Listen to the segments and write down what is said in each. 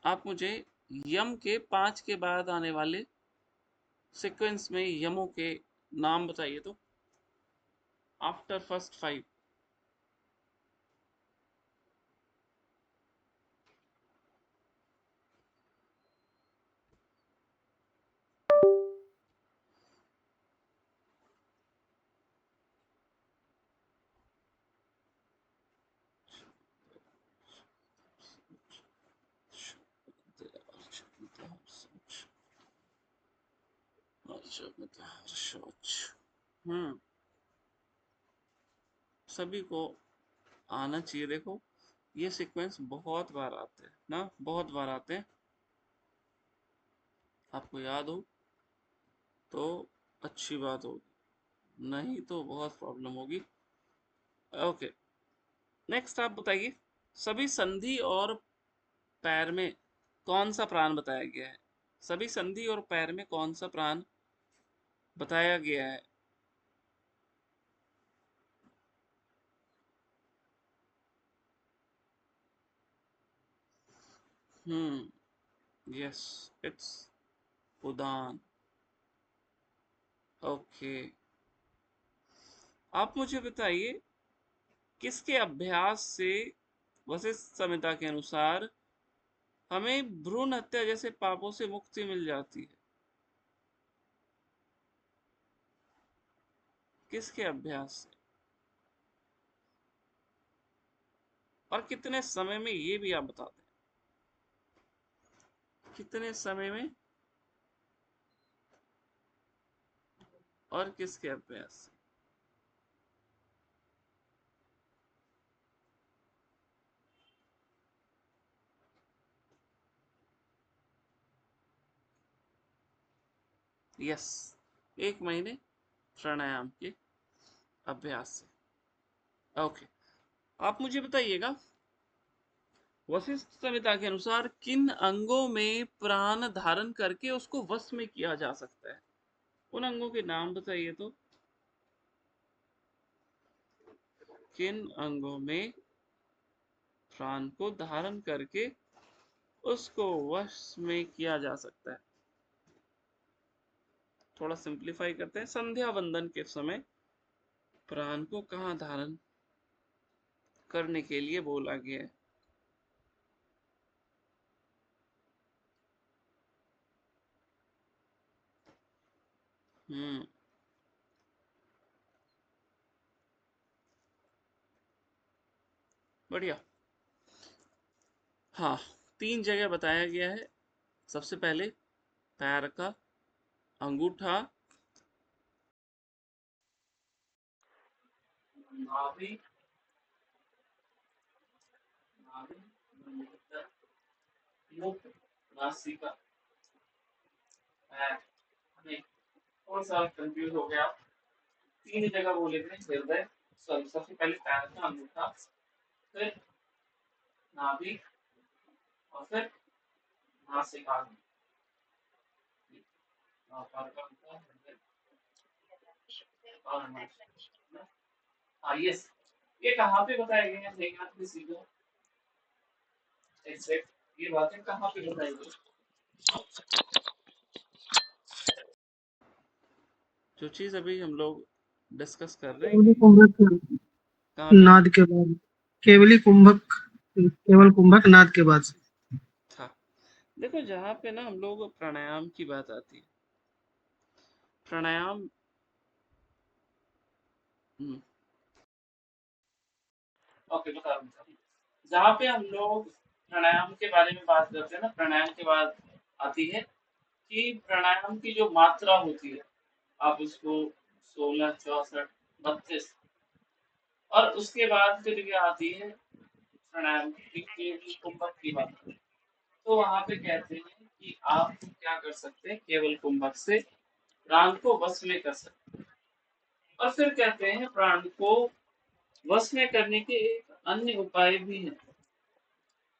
आप मुझे यम के 5 के बाद आने वाले सीक्वेंस में यमों के नाम बताइए तो, आफ्टर फर्स्ट 5। सभी को आना चाहिए। देखो ये सीक्वेंस बहुत बार आते हैं ना, बहुत बार आते हैं। आपको याद हो तो अच्छी बात होगी, नहीं तो बहुत प्रॉब्लम होगी। ओके, नेक्स्ट आप बताइए, सभी संधि और पैर में कौन सा प्राण बताया गया है? सभी संधि और पैर में कौन सा प्राण बताया गया है? Yes, it's Udaan. ओके, आप मुझे बताइए, किसके अभ्यास से वशिष्ठ संहिता के अनुसार हमें भ्रूण हत्या जैसे पापों से मुक्ति मिल जाती है? किसके अभ्यास से और कितने समय में, ये भी आप बता दें, कितने समय में और किसके अभ्यास से? यस, 1 महीने प्राणायाम के अभ्यास से। ओके, आप मुझे बताइएगा, वशिष्ठ संहिता के अनुसार किन अंगों में प्राण धारण करके उसको वश में किया जा सकता है? उन अंगों के नाम बताइए तो, किन अंगों में प्राण को धारण करके उसको वश में किया जा सकता है? थोड़ा सिंप्लीफाई करते हैं, संध्या वंदन के समय प्राण को कहाँ धारण करने के लिए बोला गया है? हम्म, बढ़िया। हाँ, 3 जगह बताया गया है। सबसे पहले पैर का अंगूठा, नाभि, नाभि, मूत्र, मुख, नासिका, पैर। नहीं, थोड़ा सा कंफ्यूज हो गया। 3 जगह बोले थे, हृदय, सॉरी, सबसे पहले पैर का अंगूठा, फिर नाभि, और फिर नासिका। पैर का अंगूठा, हृदय और नासिका। हाँ, यस। ये कहाँ पे बताया गया है? देखना तो सीधो एग्जैक्ट ये बातें कहाँ पे बताई गई? जो चीज अभी हम लोग डिस्कस कर रहे केवली हैं, कुंभक कहाँ पे नाद के बाद, केवली कुंभक, केवल कुंभक नाद के बाद। था? देखो जहाँ पे ना हम लोग प्राणायाम की बात आती है, प्राणायाम, ओके बता रहा हूँ। जहाँ पे हम लोग प्राणायाम के बारे में बात करते हैं ना, प्राणायाम के बाद आती है कि प्राणायाम की जो मात्रा होती है, आप उसको 16, 64, 32, और उसके बाद फिर क्या आती है प्राणायाम की केवल कुंभक की बात। तो वहां पे कहते हैं कि आप क्या कर सकते हैं, केवल कुंभक से प्राण को वश में कर सकते हैं। और फिर कहते हैं प्राण को वश में करने के एक अन्य उपाय भी हैं।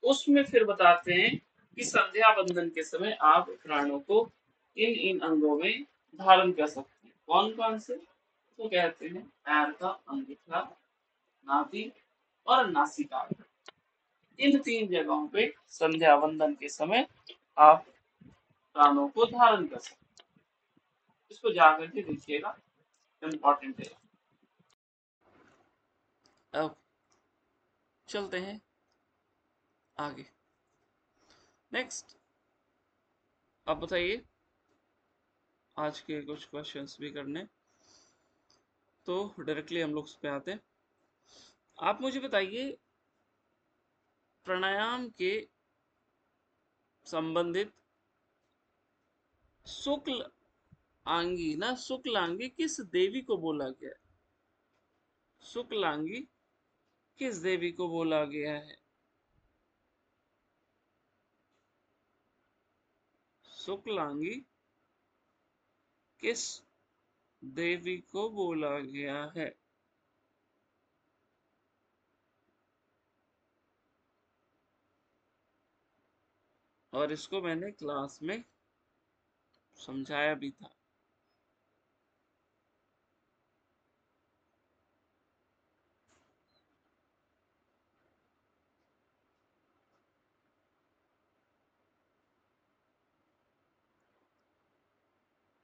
उसमें फिर बताते हैं कि संध्या बंदन के समय आप प्राणों को इन इन अंगों में धारण कर सकते हैं। कौन कौन से? तो कहते हैं पैर का अंगूठा, नाभि और नासिका। इन 3 जगहों पे संध्या वंदन के समय आप प्राणों को धारण कर सकते हैं। इसको जाकर के देखिएगा, इम्पोर्टेंट है। अब चलते हैं आगे। नेक्स्ट, अब बताइए, आज के कुछ क्वेश्चंस भी करने, तो डायरेक्टली हम लोग उस पे आते हैं। आप मुझे बताइए, प्राणायाम के संबंधित शुक्ल आंगी ना, शुक्लांगी किस देवी को बोला गया है? शुक्लांगी किस देवी को बोला गया है? शुक्लांगी किस देवी को बोला गया है? और इसको मैंने क्लास में समझाया भी था।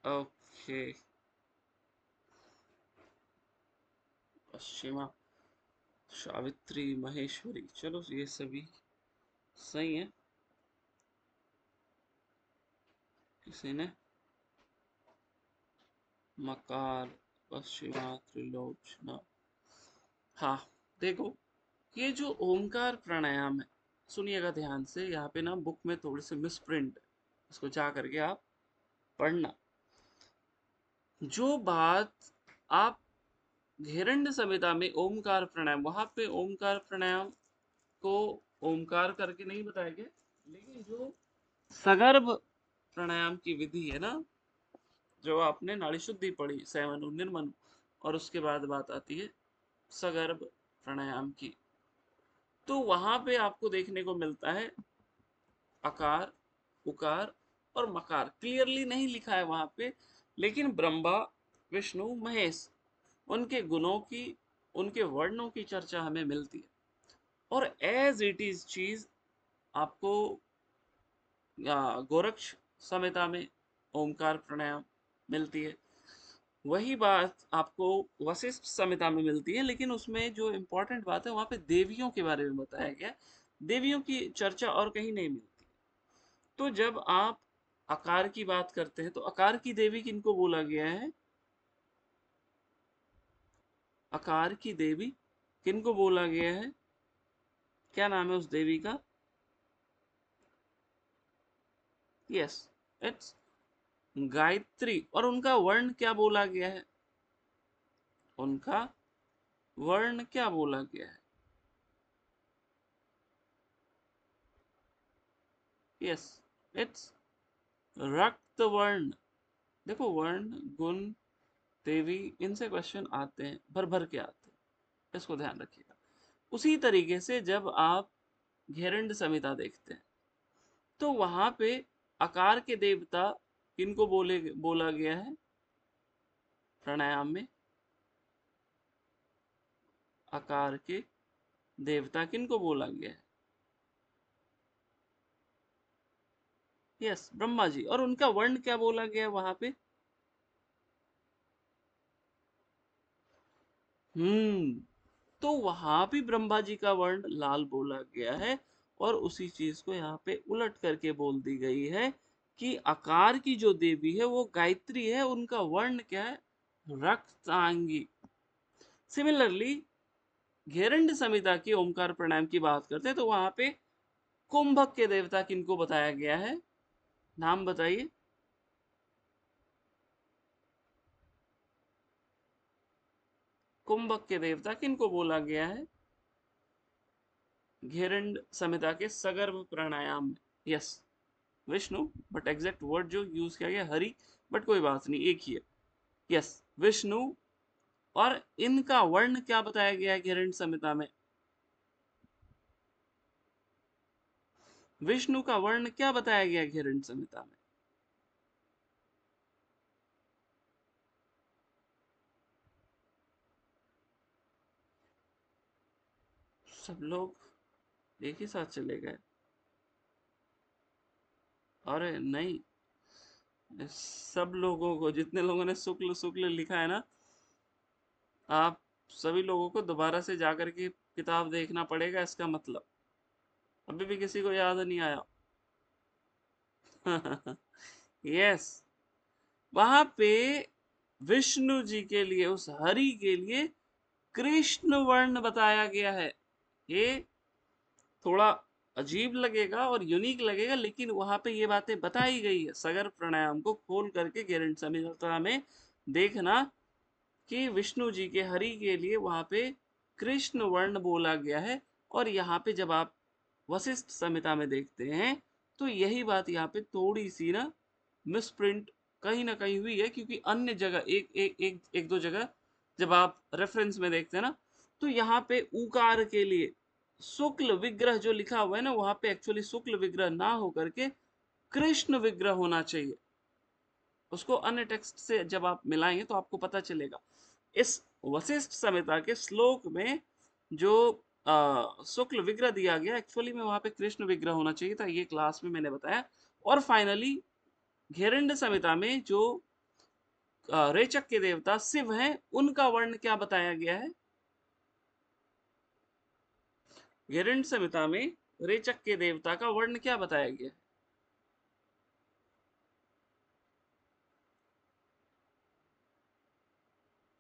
ओके, पश्चिमा, सावित्री, महेश्वरी, चलो ये सभी सही है। किसी ने मकार, पश्चिमा, त्रिलोचना। हाँ, देखो, ये जो ओमकार प्राणायाम है, सुनिएगा ध्यान से, यहाँ पे ना बुक में थोड़ी सी मिस प्रिंट है, इसको जा करके आप पढ़ना। जो बात आप घेरंड संहिता में ओमकार प्राणायाम, वहां पे ओमकार प्राणायाम को ओमकार करके नहीं बताया गया, लेकिन जो सगर्भ प्राणायाम की विधि है ना, जो आपने नाड़ी शुद्धि पढ़ी, सैमनु निर्मनु, और उसके बाद बात आती है सगर्भ प्राणायाम की, तो वहां पे आपको देखने को मिलता है अकार, उकार और मकार। क्लियरली नहीं लिखा है वहां पे, लेकिन ब्रह्मा, विष्णु, महेश, उनके गुणों की, उनके वर्णों की चर्चा हमें मिलती है। और एज इट इज चीज आपको गोरक्ष संहिता में ओमकार प्राणायाम मिलती है। वही बात आपको वशिष्ठ संहिता में मिलती है, लेकिन उसमें जो इंपॉर्टेंट बात है, वहां पे देवियों के बारे में बताया गया। देवियों की चर्चा और कहीं नहीं मिलती। तो जब आप आकार की बात करते हैं, तो आकार की देवी किनको बोला गया है? आकार की देवी किनको बोला गया है? क्या नाम है उस देवी का? Yes, it's Gayatri. और उनका वर्ण क्या बोला गया है? उनका वर्ण क्या बोला गया है? यस, इट्स रक्त वर्ण। देखो, वर्ण, गुण, देवी, इनसे क्वेश्चन आते हैं, भर भर के आते हैं, इसको ध्यान रखिएगा। उसी तरीके से जब आप घेरंड संहिता देखते हैं, तो वहां पे आकार के देवता किनको बोला गया है प्राणायाम में? आकार के देवता किनको बोला गया है? यस, ब्रह्मा जी। और उनका वर्ण क्या बोला गया है वहां पे? तो वहां भी ब्रह्मा जी का वर्ण लाल बोला गया है। और उसी चीज को यहाँ पे उलट करके बोल दी गई है कि आकार की जो देवी है वो गायत्री है, उनका वर्ण क्या है? रक्तांगी। सिमिलरली, घेरंड संहिता की ओमकार प्राणायाम की बात करते हैं, तो वहां पे कुंभक के देवता किनको बताया गया है? नाम बताइए। कुंभक के देवता किनको बोला गया है घेरंड संहिता के सगर्भ प्राणायाम में? Yes, Vishnu, but exact word जो यूज किया गया हरि, बट कोई बात नहीं, एक ही है। यस, विष्णु। और इनका वर्ण क्या बताया गया है घेरंड संहिता में? विष्णु का वर्ण क्या बताया गया घेरंड संहिता में? सब लोग एक ही साथ चले गए? अरे नहीं, सब लोगों को, जितने लोगों ने शुक्ल शुक्ल लिखा है ना, आप सभी लोगों को दोबारा से जाकर के किताब देखना पड़ेगा। इसका मतलब अभी भी किसी को याद नहीं आया? यस, वहां पे विष्णु जी के लिए, उस हरि के लिए कृष्ण वर्ण बताया गया है। ये थोड़ा अजीब लगेगा और यूनिक लगेगा, लेकिन वहां पे ये बातें बताई गई है। सगर प्राणायाम को खोल करके गेरंड संहिता में देखना कि विष्णु जी के हरि के लिए वहां पे कृष्ण वर्ण बोला गया है। और यहाँ पे जब आप वशिष्ठ संहिता में देखते हैं तो यही बात यहाँ पे थोड़ी सी ना मिसप्रिंट कहीं ना कहीं हुई है, क्योंकि अन्य जगह एक दो जगह जब आप रेफरेंस में देखते हैं ना, तो यहाँ पे उकार के लिए शुक्ल विग्रह जो लिखा हुआ है ना, वहां पे एक्चुअली शुक्ल विग्रह ना होकर के कृष्ण विग्रह होना चाहिए। उसको अन्य टेक्स्ट से जब आप मिलाएंगे तो आपको पता चलेगा। इस वशिष्ठ संहिता के श्लोक में जो शुक्ल विग्रह दिया गया, एक्चुअली में वहां पे कृष्ण विग्रह होना चाहिए था। ये क्लास में मैंने बताया। और फाइनली घेरंड संहिता में जो रेचक के देवता शिव हैं, उनका वर्ण क्या बताया गया है? घेरंड संहिता में रेचक के देवता का वर्ण क्या बताया गया है?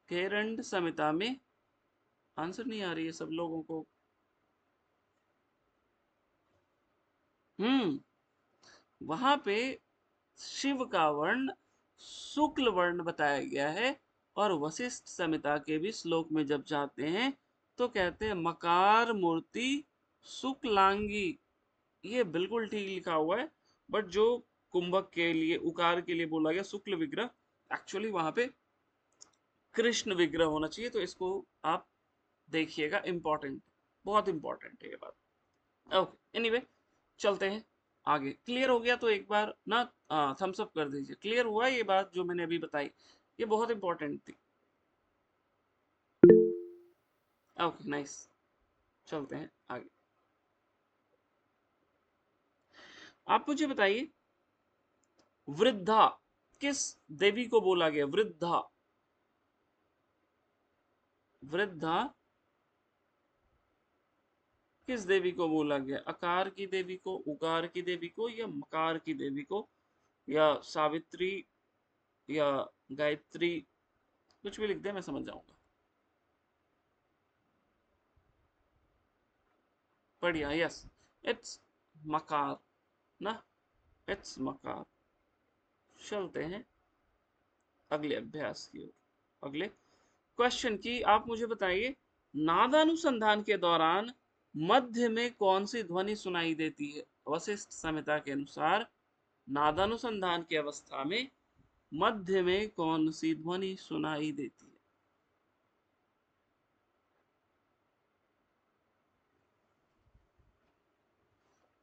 घेरंड संहिता में आंसर नहीं आ रही है सब लोगों को। वहां पे शिव का वर्ण शुक्ल वर्ण बताया गया है। और वशिष्ठ संहिता के भी श्लोक में जब जाते हैं तो कहते हैं मकार मूर्ति शुक्लांगी। ये बिल्कुल ठीक लिखा हुआ है। बट जो कुंभक के लिए, उकार के लिए बोला गया शुक्ल विग्रह, एक्चुअली वहां पे कृष्ण विग्रह होना चाहिए। तो इसको आप देखिएगा, इंपॉर्टेंट, बहुत इंपॉर्टेंट है ये बात। ओके, एनीवे, चलते हैं आगे। क्लियर हो गया तो एक बार ना थम्स अप कर दीजिए। क्लियर हुआ ये बात जो मैंने अभी बताई? ये बहुत इंपॉर्टेंट थी। ओके, नाइस, चलते हैं आगे। आप मुझे बताइए, वृद्धा किस देवी को बोला गया? वृद्धा, वृद्धा किस देवी को बोला गया? अकार की देवी को, उकार की देवी को, या मकार की देवी को, या सावित्री, या गायत्री? कुछ भी लिख दे, मैं समझ जाऊंगा। बढ़िया, यस, इट्स मकार ना, इट्स मकार। चलते हैं अगले अभ्यास की ओर, अगले क्वेश्चन की। आप मुझे बताइए, नादानुसंधान के दौरान मध्य में कौन सी ध्वनि सुनाई देती है? वशिष्ठ संहिता के अनुसार नादानुसंधान की अवस्था में मध्य में कौन सी ध्वनि सुनाई देती है?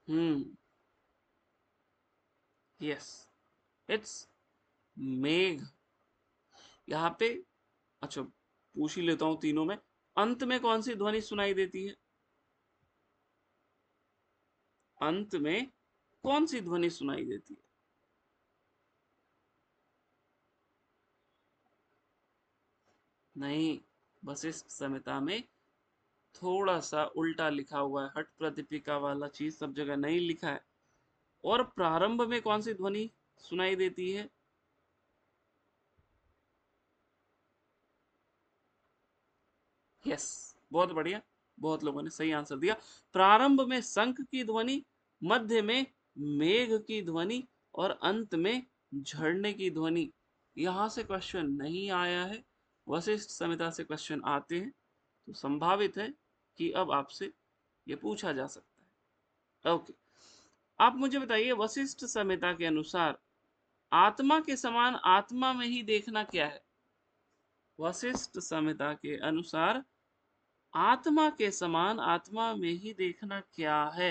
हम्म, यस, इट्स मेघ। यहाँ पे, अच्छा, पूछ ही लेता हूं तीनों में, अंत में कौन सी ध्वनि सुनाई देती है? अंत में कौन सी ध्वनि सुनाई देती है? नहीं, वशिष्ठ संहिता में थोड़ा सा उल्टा लिखा हुआ है। हट प्रतिपिका वाला चीज सब जगह नहीं लिखा है। और प्रारंभ में कौन सी ध्वनि सुनाई देती है? यस, बहुत बढ़िया, बहुत लोगों ने सही आंसर दिया। प्रारंभ में शंख की ध्वनि, मध्य में मेघ की ध्वनि, और अंत में झरने की ध्वनि। यहां से क्वेश्चन नहीं आया है, वशिष्ठ संहिता से क्वेश्चन आते हैं, तो संभावित है कि अब आपसे ये पूछा जा सकता है। ओके, आप मुझे बताइए, वशिष्ठ संहिता के अनुसार आत्मा के समान आत्मा में ही देखना क्या है? वशिष्ठ संहिता के अनुसार आत्मा के समान आत्मा में ही देखना क्या है?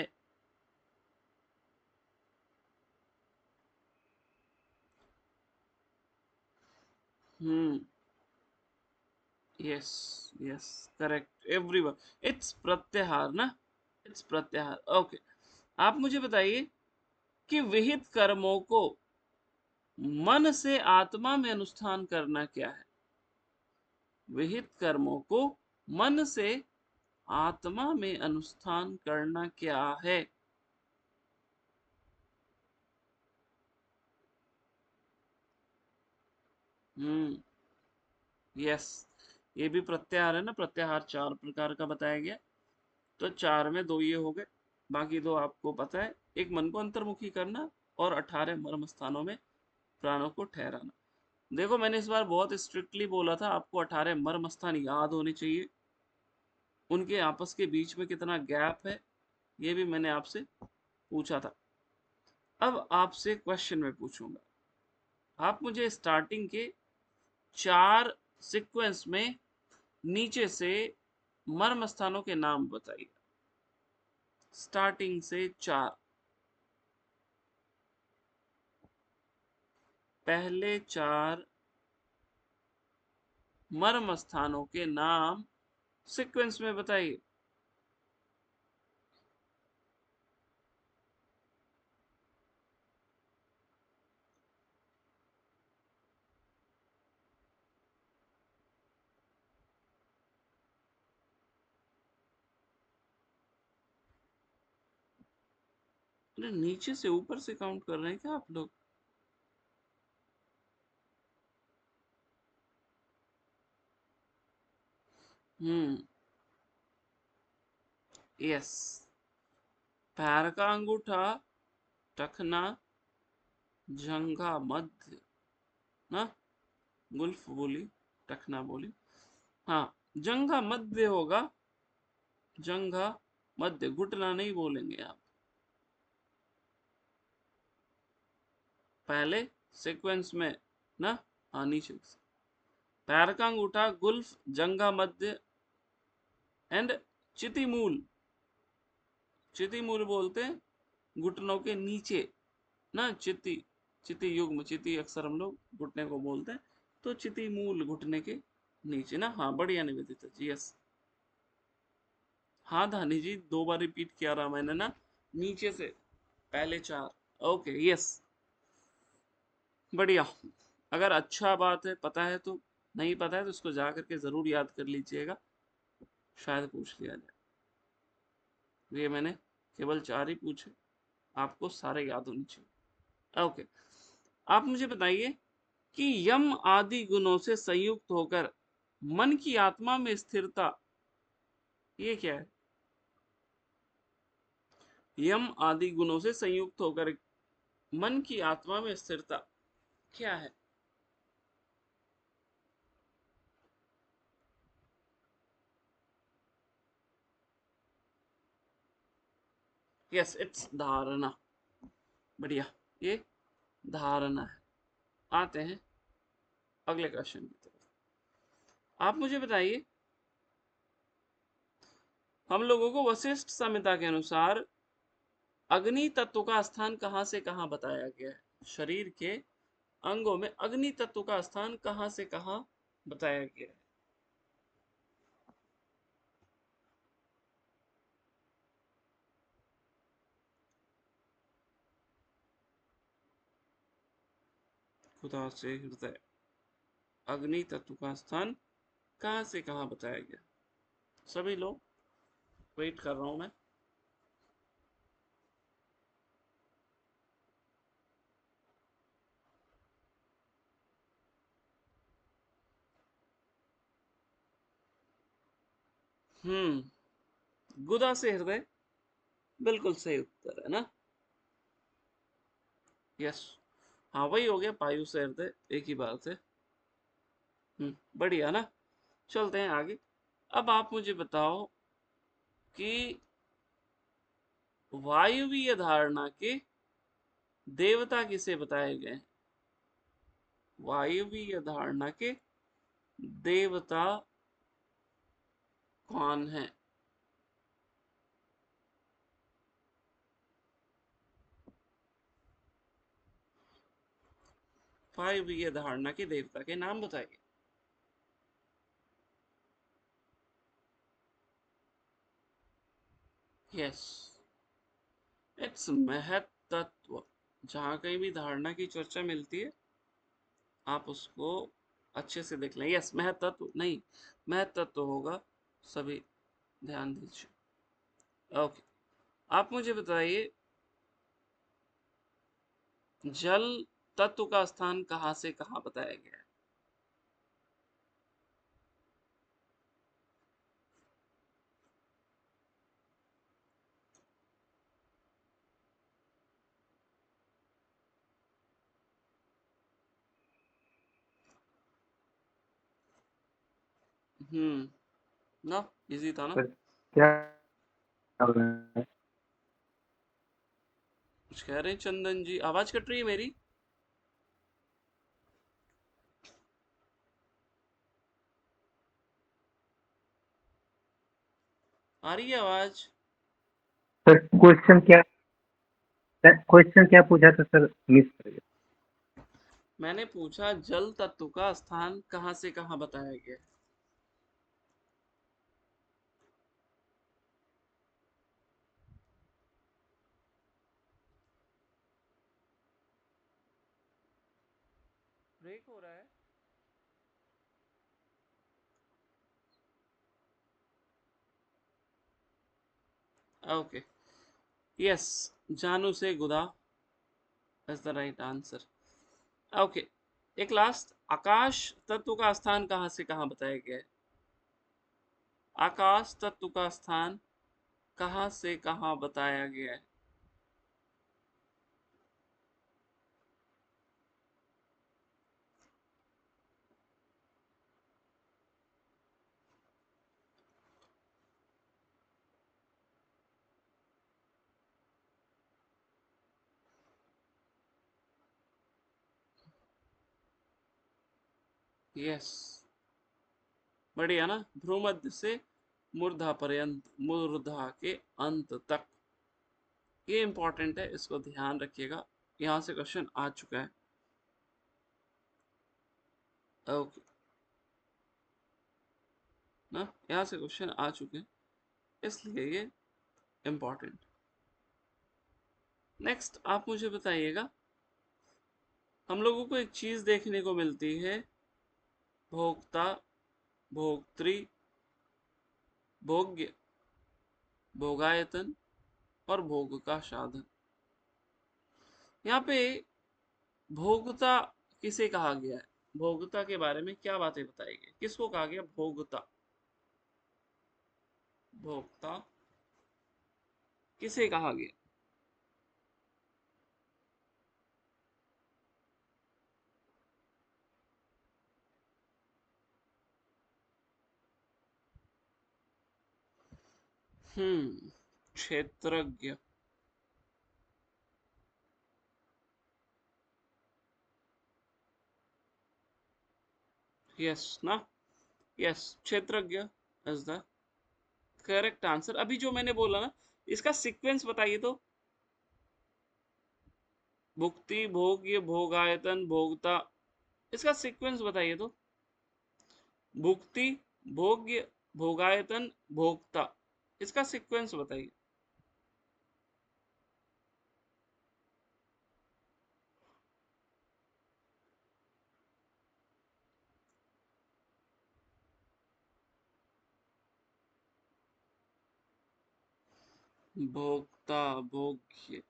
Hmm, yes, yes, correct everyone, it's प्रत्याहार ना, इट्स प्रत्याहार। ओके, आप मुझे बताइए कि विहित कर्मों को मन से आत्मा में अनुष्ठान करना क्या है? विहित कर्मों को मन से आत्मा में अनुष्ठान करना क्या है? हम्म, यस, ये भी प्रत्याहार है ना। प्रत्याहार 4 प्रकार का बताया गया, तो 4 में 2 ये हो गए, बाकी 2 आपको पता है। एक मन को अंतर्मुखी करना और 18 मर्म स्थानों में प्राणों को ठहराना। देखो, मैंने इस बार बहुत स्ट्रिक्टली बोला था आपको 18 मर्म स्थान याद होने चाहिए, उनके आपस के बीच में कितना गैप है ये भी मैंने आपसे पूछा था। अब आपसे क्वेश्चन मैं पूछूंगा, आप मुझे स्टार्टिंग के 4 सीक्वेंस में नीचे से मर्म स्थानों के नाम बताइए। स्टार्टिंग से 4, पहले 4 मर्म स्थानों के नाम सीक्वेंस में बताइए। अरे नीचे से ऊपर से काउंट कर रहे हैं क्या आप लोग? हम्म, यस। पैर का अंगूठा, टखना, जंघा मध्य ना, गुल्फ बोली, टखना बोली, हाँ, जंघा मध्य होगा। जंघा मध्य, घुटना नहीं बोलेंगे आप। पहले सीक्वेंस में ना, हाँ नीचे से। पैर का अंगूठा, गुल्फ, जंघा मध्य एंड चिति मूल। चिति मूल बोलते हैं घुटनों के नीचे ना, चिति, चिति युग्म, चिति अक्सर हम लोग घुटने को बोलते हैं, तो चिति मूल घुटने के नीचे ना। हाँ, बढ़िया निवेदिता जी, यस। हाँ धानी जी, 2 बार रिपीट किया रहा मैंने ना, नीचे से पहले 4। ओके, यस, बढ़िया। अगर अच्छा बात है पता है तो, नहीं पता है तो उसको जा करके जरूर याद कर लीजिएगा, शायद पूछ लिया जाए। ये मैंने केवल 4 ही पूछे, आपको सारे याद होने चाहिए। ओके, आप मुझे बताइए कि यम आदि गुणों से संयुक्त होकर मन की आत्मा में स्थिरता, ये क्या है? यम आदि गुणों से संयुक्त होकर मन की आत्मा में स्थिरता क्या है? यस, इट्स धारणा। बढ़िया, ये धारणा है। आते हैं अगले क्वेश्चन की तरफ। आप मुझे बताइए, हम लोगों को वशिष्ठ संहिता के अनुसार अग्नि तत्व का स्थान कहां से कहां बताया गया है? शरीर के अंगों में अग्नि तत्व का स्थान कहां से कहां बताया गया है? खुदा से हृदय, अग्नि तत्व का स्थान कहां से कहां बताया गया? सभी लोग, वेट कर रहा हूं मैं। गुदा से हृदय, बिल्कुल सही उत्तर है ना। यस, हाँ वही हो गया, पायु से हृदय एक ही बात है। बढ़िया ना। चलते हैं आगे। अब आप मुझे बताओ कि वायुवीय धारणा के देवता किसे बताए गए हैं? वायुवीय धारणा के देवता कौन है? वायुवीय धारणा के देवता के नाम बताइए। यस, इट्स महत्त्व। जहां कहीं भी धारणा की चर्चा मिलती है आप उसको अच्छे से देख लें। यस, महत्त्व नहीं, महत्त्व होगा, सभी ध्यान दीजिए। ओके, आप मुझे बताइए जल तत्व का स्थान कहां से कहां बताया गया है? ना, इजी था ना? सर क्या कर रहे हैं? कुछ कह रहे हैं चंदन जी? आवाज कट रही है मेरी? आ रही है आवाज? सर क्वेश्चन क्या पूछा था सर, मिस कर गया। मैंने पूछा जल तत्व का स्थान कहां से कहां बताया गया है? ब्रेक हो रहा है? ओके, यस, जानू से गुदा is the right answer. Okay, एक लास्ट, आकाश तत्व का स्थान कहां से कहां बताया गया है? आकाश तत्व का स्थान कहां से कहां बताया गया है? यस, बढ़िया ना, भ्रूमध्य से मूर्धा पर्यंत, मूर्धा के अंत तक। ये इंपॉर्टेंट है, इसको ध्यान रखिएगा, यहां से क्वेश्चन आ चुका है। ओके ना, यहां से क्वेश्चन आ चुके हैं, इसलिए ये इंपॉर्टेंट। नेक्स्ट आप मुझे बताइएगा, हम लोगों को एक चीज देखने को मिलती है, भोक्ता, भोक्तृ, भोग्य, भोगायतन और भोग का साधन। यहाँ पे भोगता किसे कहा गया है? भोगता के बारे में क्या बातें बताई गई? किसको कहा गया भोगता? भोक्ता किसे कहा गया? क्षेत्रज्ञ। यस ना, यस, क्षेत्रज्ञ इज द करेक्ट आंसर। अभी जो मैंने बोला ना, इसका सीक्वेंस बताइए तो। भुक्ति, भोग्य, भोगायतन, भोगता, इसका सीक्वेंस बताइए तो। भुक्ति, भोग्य, भोगायतन, भोक्ता, इसका सीक्वेंस बताइए। भोक्ता, भोग्य,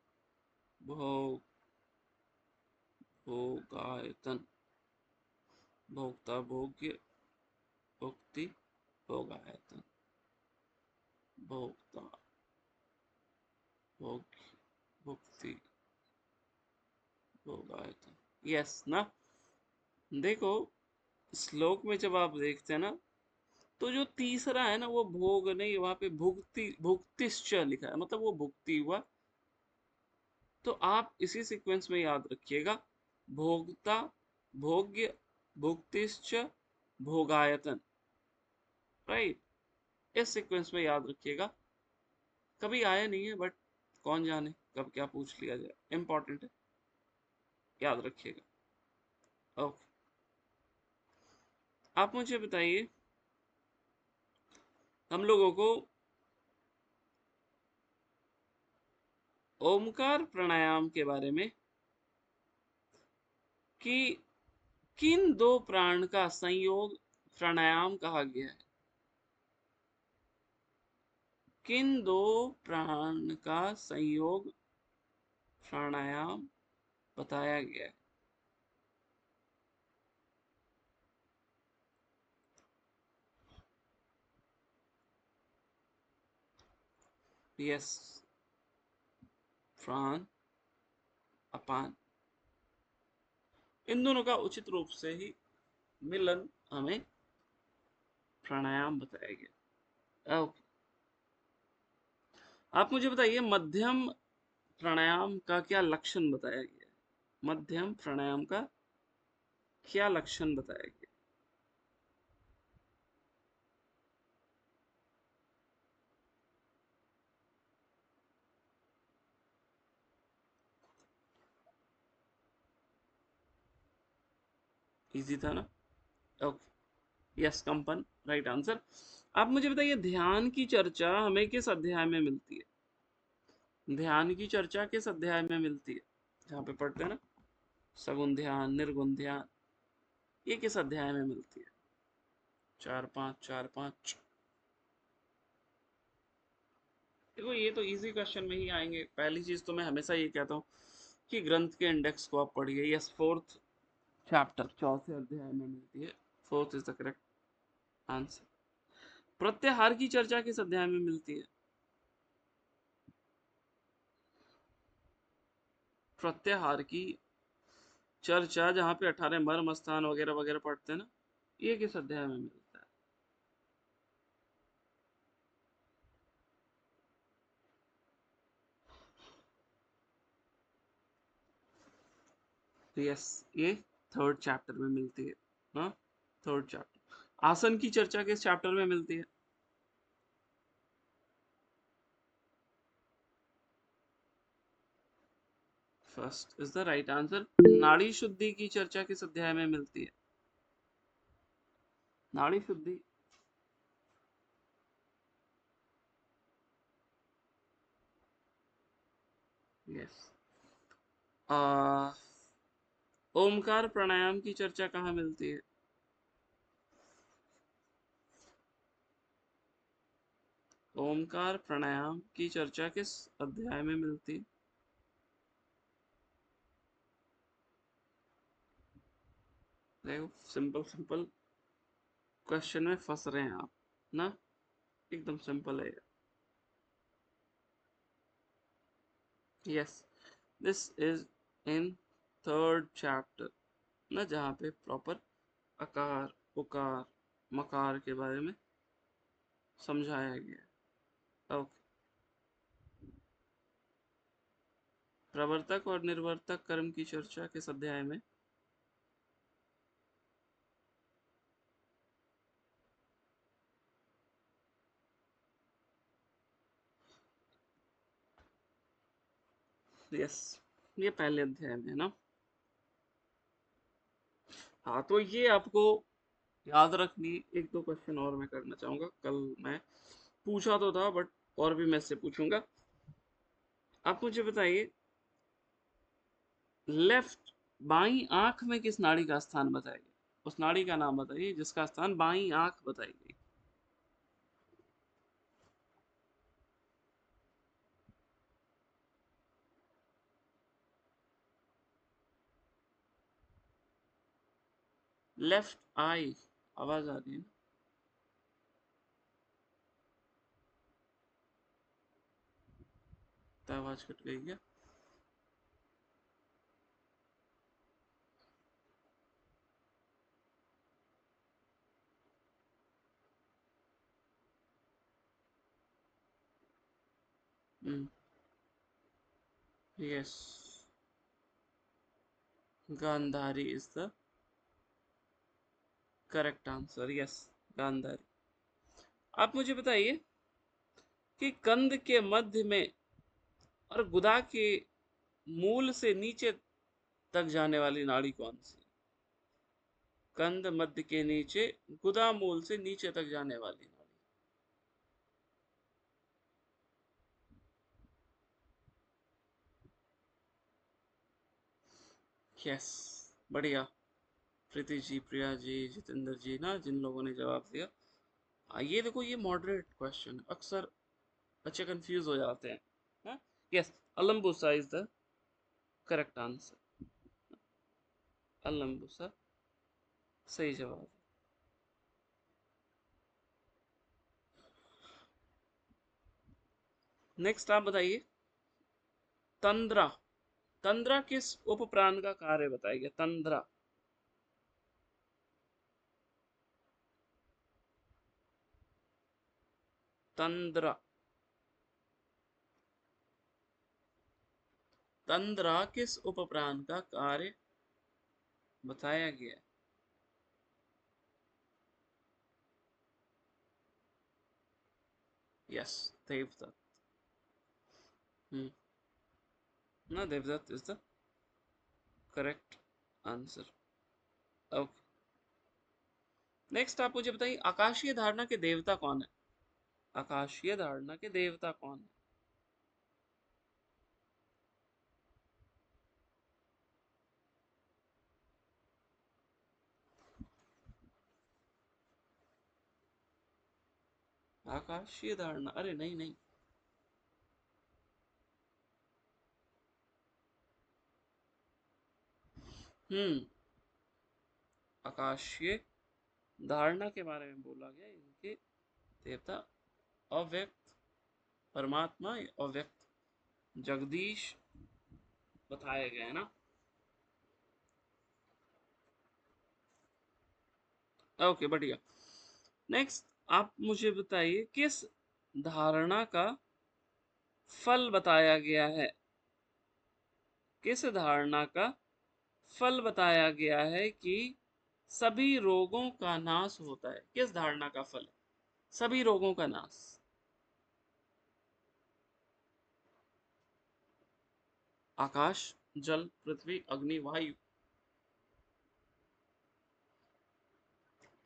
भोग, भोगायतन, भोक्ता, भोग्य, भुक्ति, भोगायतन, भोक्ता, भोग्य, भुक्ति, भोगायतन। यस ना, देखो श्लोक में जब आप देखते हैं ना, तो जो तीसरा है ना वो भोग नहीं, वहां पे भुक्ति, भुक्तिश्च लिखा है, मतलब वो भुक्ति हुआ। तो आप इसी सीक्वेंस में याद रखिएगा, भोक्ता, भोग्य, भुक्तिश्च, भोगायतन, राइट, इस सीक्वेंस में याद रखिएगा। कभी आया नहीं है, बट कौन जाने कब क्या पूछ लिया जाए, इंपॉर्टेंट है, याद रखिएगा। ओके, आप मुझे बताइए, हम लोगों को ओमकार प्राणायाम के बारे में कि किन दो प्राण का संयोग प्राणायाम कहा गया है। किन दो प्राण का संयोग प्राणायाम बताया गया है। यस, प्राण अपान, इन दोनों का उचित रूप से ही मिलन हमें प्राणायाम बताया गया। ओके, आप मुझे बताइए मध्यम प्राणायाम का क्या लक्षण बताया गया है। मध्यम प्राणायाम का क्या लक्षण बताया गया। इजी था ना। ओके, यस, कंपन, राइट आंसर। आप मुझे बताइए ध्यान की चर्चा हमें किस अध्याय में मिलती है। ध्यान की चर्चा किस अध्याय में मिलती है, जहाँ पे पढ़ते हैं ना सगुण ध्यान, निर्गुण ध्यान, ये किस अध्याय में मिलती है। 4-5 देखो ये तो इजी क्वेश्चन में ही आएंगे। पहली चीज तो मैं हमेशा ये कहता हूँ कि ग्रंथ के इंडेक्स को आप पढ़िए। यस, फोर्थ चैप्टर, चौथे अध्याय में मिलती है। Fourth is the correct answer. प्रत्याहार की चर्चा किस अध्याय में मिलती है। प्रत्याहार की चर्चा जहाँ पे 18 मर्म स्थान वगैरह वगैरह पढ़ते हैं ना, ये किस अध्याय में मिलता है। यस, ये थर्ड चैप्टर में मिलती है। हाँ, थर्ड चैप्टर। आसन की चर्चा किस चैप्टर में मिलती है। First is the right answer. नाड़ी शुद्धि की चर्चा किस अध्याय में मिलती है। नाड़ी शुद्धि, यस। ओमकार प्राणायाम की चर्चा कहाँ मिलती है। ओमकार प्राणायाम की चर्चा किस अध्याय में मिलती है। देखो सिंपल सिंपल क्वेश्चन में फंस रहे हैं आप ना, एकदम सिंपल है। Yes, this is in third chapter ना, जहाँ पे प्रॉपर अकार उकार मकार के बारे में समझाया गया है। ओके, प्रवर्तक और निर्वर्तक कर्म की चर्चा किस अध्याय में। यस, ये पहले अध्याय में है ना। हाँ, तो ये आपको याद रखनी। एक दो क्वेश्चन और मैं करना चाहूंगा। कल मैं पूछा तो था बट और भी मैं इससे पूछूंगा। आप मुझे बताइए लेफ्ट, बाई आंख में किस नाड़ी का स्थान बताइए। उस नाड़ी का नाम बताइए जिसका स्थान बाई आंख बताई गई। लेफ्ट आई, आवाज आ रही है। तो आवाज कट गई क्या। Yes, Gandhari is the correct answer. Yes, Gandhari. आप मुझे बताइए कि कंद के मध्य में और गुदा के मूल से नीचे तक जाने वाली नाड़ी कौन सी। कंद मध्य के नीचे, गुदा मूल से नीचे तक जाने वाली नाड़ी। यस, बढ़िया। प्रीति जी, प्रिया जी, जितेंद्र जी ना, जिन लोगों ने जवाब दिया। ये देखो, ये मॉडरेट क्वेश्चन, अक्सर बच्चे कंफ्यूज हो जाते हैं। Yes, Alambusha is the correct answer. Alambusha सही जवाब। नेक्स्ट आप बताइए, तंद्रा। तंद्रा किस उपप्राण का कार्य बताइए? तंद्रा। तंद्रा। तंद्रा किस उपप्राण का कार्य बताया गया है? यस, देवदत्त। ना, Devdatt is the correct answer. Okay, next आप मुझे बताइए, आकाशीय धारणा के देवता कौन है? आकाशीय धारणा के देवता कौन है? आकाशीय धारणा, अरे नहीं नहीं, हम्म आकाशीय धारणा के बारे में बोला गया, इनके देवता अव्यक्त परमात्मा, अव्यक्त जगदीश बताया गया है ना। ओके, बढ़िया। नेक्स्ट आप मुझे बताइए, किस धारणा का फल बताया गया है? किस धारणा का फल बताया गया है कि सभी रोगों का नाश होता है? किस धारणा का फल है सभी रोगों का नाश? आकाश, जल, पृथ्वी, अग्नि, वायु।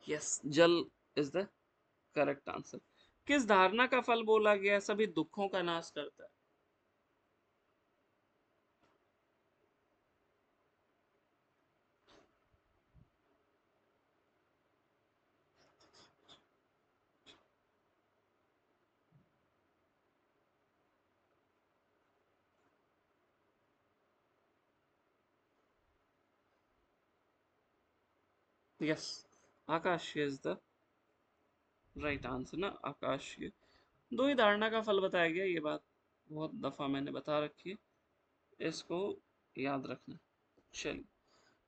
यस, जल इज द करेक्ट आंसर। किस धारणा का फल बोला गया है सभी दुखों का नाश करता है? यस, आकाशीय इज द राइट आंसर ना, आकाशीय। दो ही धारणा का फल बताया गया, ये बात बहुत दफा मैंने बता रखी है, इसको याद रखना। चलिए,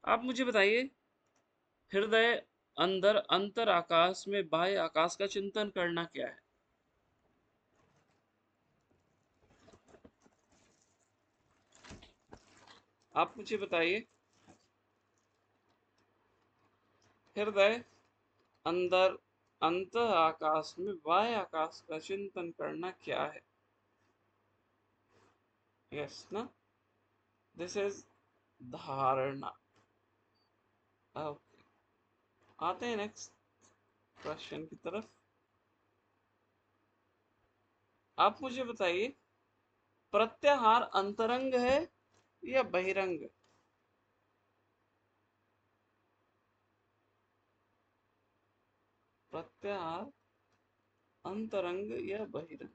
आप मुझे बताइए, हृदय अंदर अंतर आकाश में बाह्य आकाश का चिंतन करना क्या है? आप मुझे बताइए, हृदय अंदर अंत आकाश में बाह्य आकाश का चिंतन करना क्या है? यस ना, दिस इज धारणा। ओके, आते हैं नेक्स्ट क्वेश्चन की तरफ। आप मुझे बताइए, प्रत्याहार अंतरंग है या बहिरंग? प्रत्याहार अंतरंग या बहिरंग?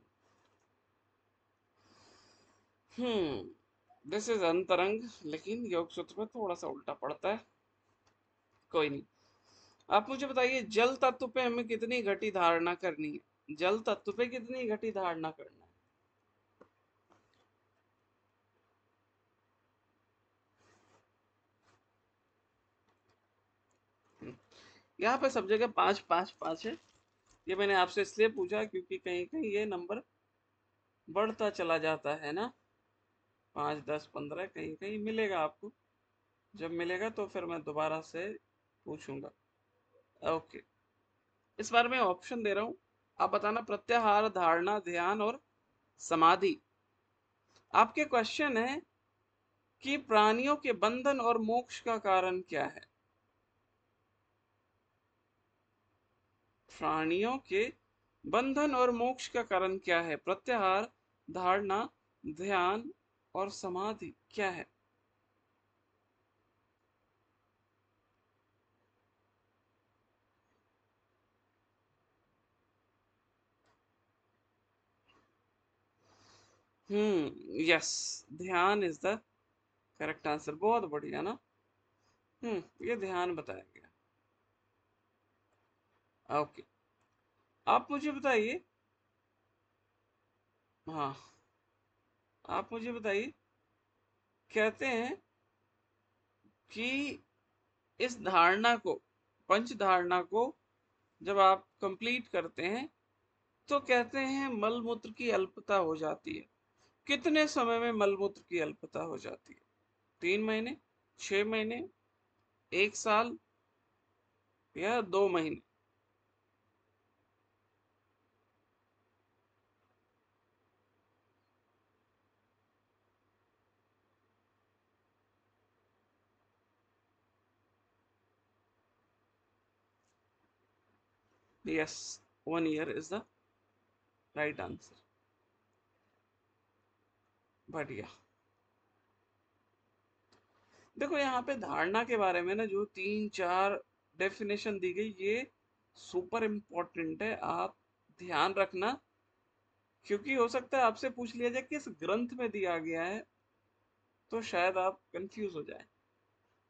दिस इज अंतरंग, लेकिन योग सूत्र में थोड़ा सा उल्टा पड़ता है, कोई नहीं। आप मुझे बताइए, जल तत्व पे हमें कितनी घटी धारणा करनी है? जल तत्व पे कितनी घटी धारणा करना है? यहाँ पे सब जगह 5 5 5 है। ये मैंने आपसे इसलिए पूछा क्योंकि कहीं कहीं ये नंबर बढ़ता चला जाता है ना, 5 10 15 कहीं कहीं मिलेगा आपको। जब मिलेगा तो फिर मैं दोबारा से पूछूंगा। ओके, इस बार मैं ऑप्शन दे रहा हूं, आप बताना, प्रत्याहार, धारणा, ध्यान और समाधि। आपके क्वेश्चन है कि प्राणियों के बंधन और मोक्ष का कारण क्या है? प्राणियों के बंधन और मोक्ष का कारण क्या है? प्रत्याहार, धारणा, ध्यान और समाधि क्या है? यस, ध्यान इज द करेक्ट आंसर। बहुत बढ़िया ना। ये ध्यान बताया गया। ओके, आप मुझे बताइए। हाँ, आप मुझे बताइए, कहते हैं कि इस धारणा को, पंच धारणा को जब आप कंप्लीट करते हैं तो कहते हैं मल मूत्र की अल्पता हो जाती है। कितने समय में मल मूत्र की अल्पता हो जाती है? 3 महीने, 6 महीने, 1 साल या 2 महीने? Yes, 1 year is the right answer. बढ़िया। देखो यहाँ पे धारणा के बारे में ना जो 3-4 डेफिनेशन दी गई, ये सुपर इम्पोर्टेंट है, आप ध्यान रखना, क्योंकि हो सकता है आपसे पूछ लिया जाए किस ग्रंथ में दिया गया है, तो शायद आप कंफ्यूज हो जाए।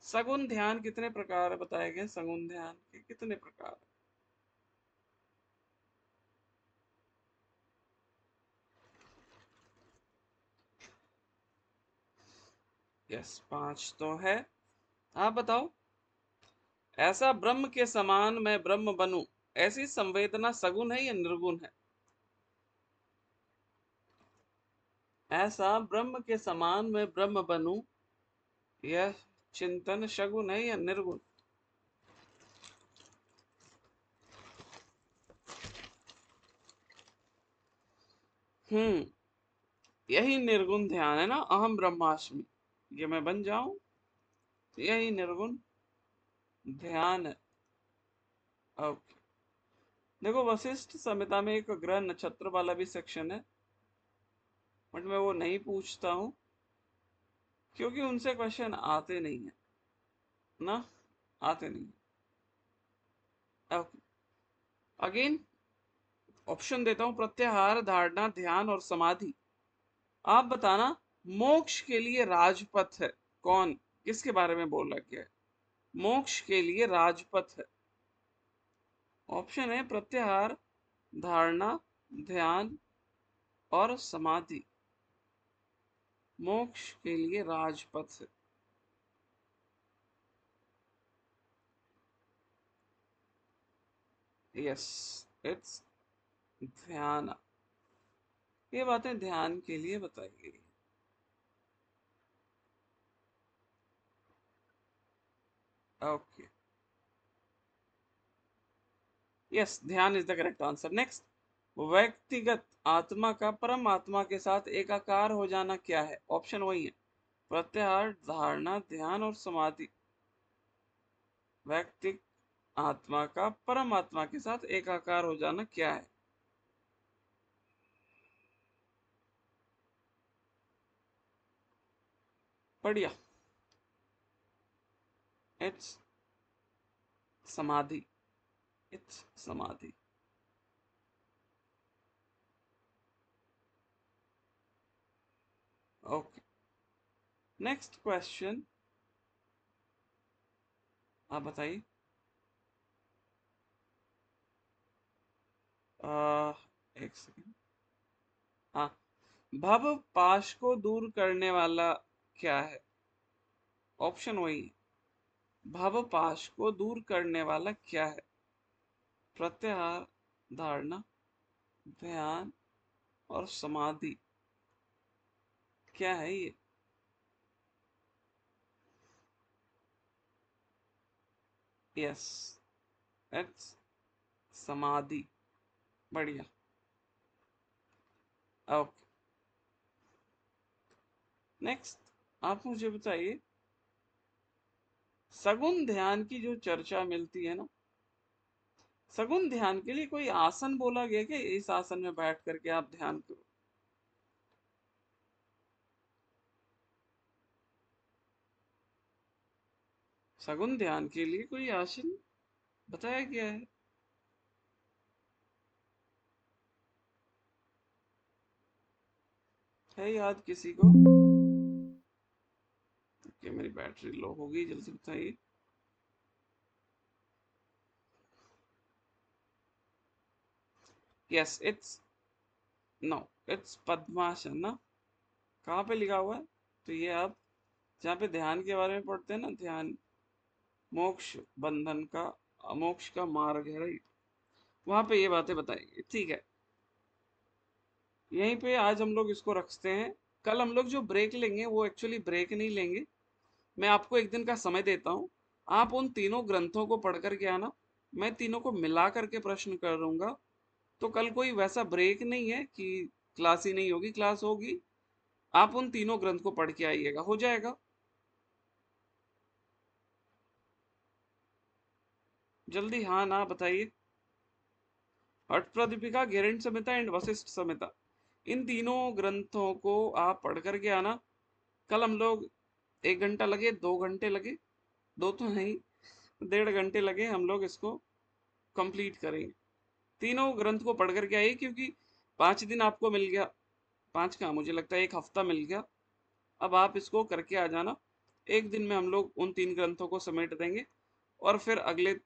सगुण ध्यान कितने प्रकार बताए गए? सगुण ध्यान के कितने प्रकार? यस, 5 तो है। आप बताओ। ऐसा ब्रह्म के समान मैं ब्रह्म बनूं, ऐसी संवेदना सगुण है या निर्गुण है? ऐसा ब्रह्म के समान मैं ब्रह्म बनूं, यह चिंतन सगुण है या निर्गुण? हम्म यही निर्गुण ध्यान है ना, अहम ब्रह्मास्मि, ये मैं बन जाऊं, यही निर्गुण ध्यान है। ओके, देखो वशिष्ठ संहिता में एक ग्रह नक्षत्र वाला भी सेक्शन है, बट मैं वो नहीं पूछता हूं, क्योंकि उनसे क्वेश्चन आते नहीं है ना, आते नहीं। ओके, अगेन ऑप्शन देता हूं, प्रत्याहार, धारणा, ध्यान और समाधि। आप बताना, मोक्ष के लिए राजपथ है कौन? किसके बारे में बोला गया है मोक्ष के लिए राजपथ है? ऑप्शन है प्रत्याहार, धारणा, ध्यान और समाधि। मोक्ष के लिए राजपथ है। यस, इट्स ध्यान। ये बातें ध्यान के लिए बताई गई है। ओके, यस, ध्यान is the correct answer. Next, व्यक्तिगत आत्मा का परम आत्मा के साथ एकाकार हो जाना क्या है? ऑप्शन वही है, प्रत्याहार, धारणा, ध्यान और समाधि। व्यक्ति आत्मा का परम आत्मा के साथ एकाकार हो जाना क्या है? बढ़िया, इट्स समाधि, इट्स समाधि। ओके, नेक्स्ट क्वेश्चन, आप बताइए। एक सेकेंड। हाँ, भव पाश को दूर करने वाला क्या है? ऑप्शन वही है, भव पाश को दूर करने वाला क्या है? प्रत्याहार, धारणा, ध्यान और समाधि, क्या है ये? यस, इट्स समाधि। बढ़िया। ओके, नेक्स्ट आप मुझे बताइए, सगुण ध्यान की जो चर्चा मिलती है ना, सगुण ध्यान के लिए कोई आसन बोला गया कि इस आसन में बैठ करके आप ध्यान करो? सगुण ध्यान के लिए कोई आसन बताया गया है? है याद किसी को? कि मेरी बैटरी लो हो गई, जल्दी बताइए। यस इट्स नो इट्स पद्मासन ना। कहाँ पे लिखा हुआ है? तो ये आप जहाँ पे ध्यान के बारे में पढ़ते हैं ना, ध्यान मोक्ष बंधन का मोक्ष का मार्ग है, राइट, वहां पे ये बातें बताएंगे, ठीक है। यहीं पे आज हम लोग इसको रखते हैं। कल हम लोग जो ब्रेक लेंगे वो एक्चुअली ब्रेक नहीं लेंगे, मैं आपको एक दिन का समय देता हूँ, आप उन तीनों ग्रंथों को पढ़ करके आना, मैं तीनों को मिला करके प्रश्न करूंगा। तो कल कोई वैसा ब्रेक नहीं है कि क्लास ही नहीं होगी, क्लास होगी। आप उन तीनों ग्रंथ को पढ़ के आइएगा, हो जाएगा। जल्दी हाँ ना बताइए। हठ प्रदीपिका, गेरंड संहिता एंड वशिष्ठ संहिता, इन तीनों ग्रंथों को आप पढ़ करके आना। कल हम लोग 1 घंटा लगे, 2 घंटे लगे, दो तो नहीं 1.5 घंटे लगे, हम लोग इसको कंप्लीट करेंगे। तीनों ग्रंथ को पढ़ करके आइए, क्योंकि 5 दिन आपको मिल गया, 5 का मुझे लगता है 1 हफ्ता मिल गया। अब आप इसको करके आ जाना, एक दिन में हम लोग उन 3 ग्रंथों को समेट देंगे और फिर अगले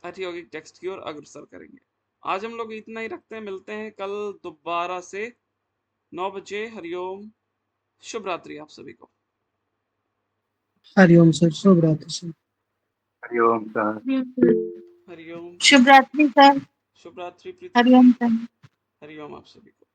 अतियौगिक टेक्स्ट की ओर अग्रसर करेंगे। आज हम लोग इतना ही रखते हैं, मिलते हैं कल दोबारा से 9 बजे। हरिओम, शुभ रात्रि आप सभी को। हरिओम सर, शुभ रात्रि सर। हरिओम सर। हरिओम, शुभ रात्रि सर। शुभ रात्रि प्रीति, हरिओम सर। हरिओम आप सभी को।